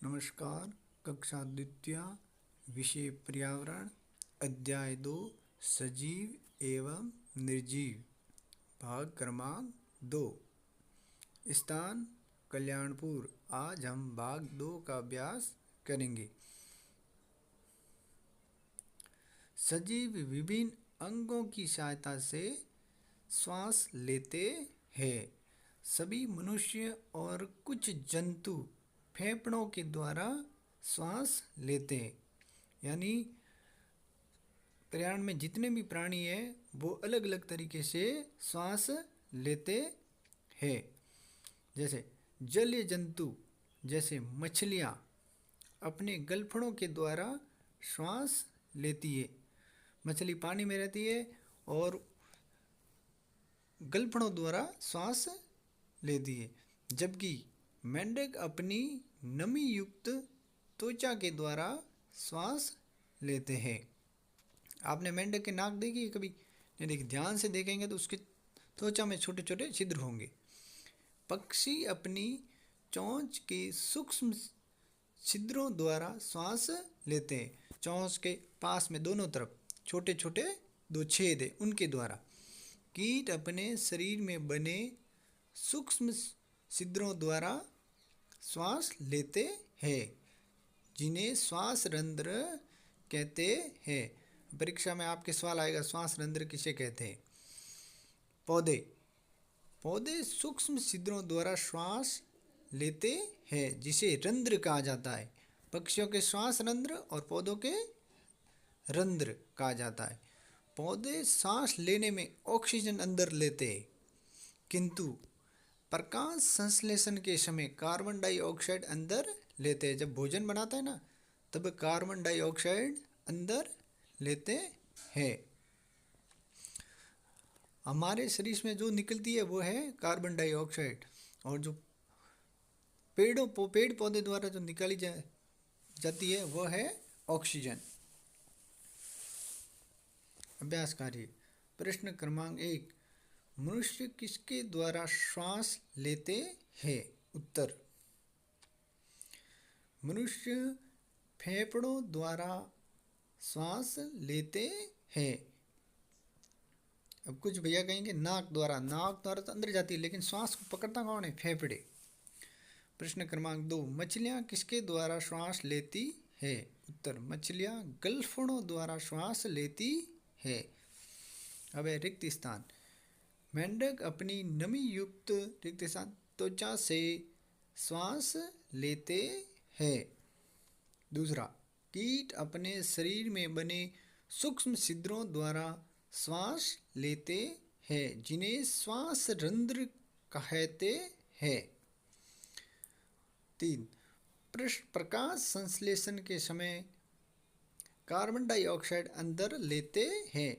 नमस्कार। कक्षा द्वितीय, विषय पर्यावरण, अध्याय 2, सजीव एवं निर्जीव, भाग क्रमांक 2। स्थान कल्याणपुर। आज हम भाग 2 का अभ्यास करेंगे। सजीव विभिन्न अंगों की सहायता से श्वास लेते हैं। सभी मनुष्य और कुछ जंतु फेफड़ों के द्वारा श्वास लेते हैं। यानी पर्यावरण में जितने भी प्राणी हैं वो अलग अलग तरीके से श्वास लेते हैं। जैसे जलीय जंतु जैसे मछलियाँ अपने गलफड़ों के द्वारा श्वास लेती है। मछली पानी में रहती है और गलफड़ों द्वारा श्वास लेती है। जबकि मेंढक अपनी नमी युक्त त्वचा के द्वारा श्वास लेते हैं। आपने मेंढक के नाक देखी कभी? नहीं देखी। ध्यान से देखेंगे तो उसके त्वचा में छोटे छोटे छिद्र होंगे। पक्षी अपनी चोंच के सूक्ष्म छिद्रों द्वारा श्वास लेते हैं। चोंच के पास में दोनों तरफ छोटे छोटे 2 छेद हैं, उनके द्वारा। कीट अपने शरीर में बने सूक्ष्म छिद्रों द्वारा श्वास लेते हैं, जिन्हें श्वास रंध्र कहते हैं। परीक्षा में आपके सवाल आएगा, श्वास रंध्र किसे कहते हैं? पौधे सूक्ष्म छिद्रों द्वारा श्वास लेते हैं, जिसे रंध्र कहा जाता है। पक्षियों के श्वास रंध्र और पौधों के रंध्र कहा जाता है। पौधे सांस लेने में ऑक्सीजन अंदर लेते हैं, किंतु प्रकाश संश्लेषण के समय कार्बन डाइऑक्साइड अंदर लेते हैं। जब भोजन बनाता है ना, तब कार्बन डाइऑक्साइड अंदर लेते हैं। हमारे शरीर में जो निकलती है वो है कार्बन डाइऑक्साइड, और जो पेड़ पौधे द्वारा जो निकाली जाती है वो है ऑक्सीजन। अभ्यास कार्य। प्रश्न क्रमांक 1, मनुष्य किसके द्वारा श्वास लेते हैं? उत्तर, मनुष्य फेफड़ों द्वारा श्वास लेते हैं। अब कुछ भैया कहेंगे नाक द्वारा तो अंदर जाती है, लेकिन श्वास को पकड़ता कौन है? फेफड़े। प्रश्न क्रमांक 2, मछलियाँ किसके द्वारा श्वास लेती है? उत्तर, मछलियाँ गलफड़ों द्वारा श्वास लेती है। अब है रिक्त स्थान। मेंढक अपनी नमी युक्त रिक्त स्थान त्वचा से श्वास लेते हैं। दूसरा, कीट अपने शरीर में बने सूक्ष्म छिद्रों द्वारा श्वास लेते हैं, जिन्हें श्वास रंध्र कहते हैं। 3, प्रकाश संश्लेषण के समय कार्बन डाइऑक्साइड अंदर लेते हैं।